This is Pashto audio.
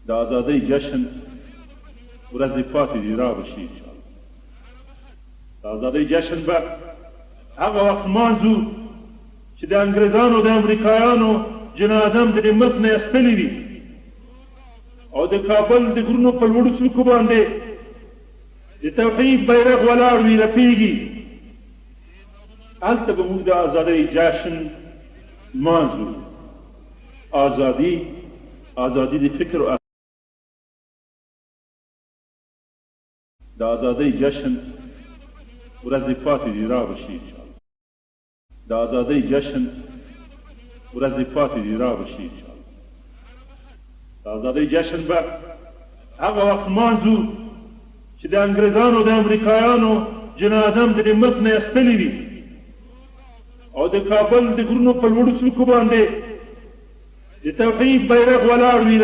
د ازادۍ جشن ورځې پاتې دي را به شي انشاءالله. د ازادۍ جشن به هغه وخت مانځو چې د انګریزانو د امریکایانو جنازه د دې ملک نه ایستلې وي او د کابل د غرونو په لوړو څوکو باندې د توحید بیرغ ولاړ وي رپېږي. هلته به موږ د ازادۍ جشن مانځو. ازادي د فکر او د ازادۍ جشن ورځې پاتې دي را به شي انشاءالله. د ازادۍ جشن ورځې پاتې دي را به شي انشاءالله. د ازادۍ جشن به هغه وخت مانځو چې د انګریزانو د امریکایانو جنازه د دې ملک نه ایستلې وي او د کابل د غرونو په لوړو څوکو باندې د توحید بیرغ ولاړ وي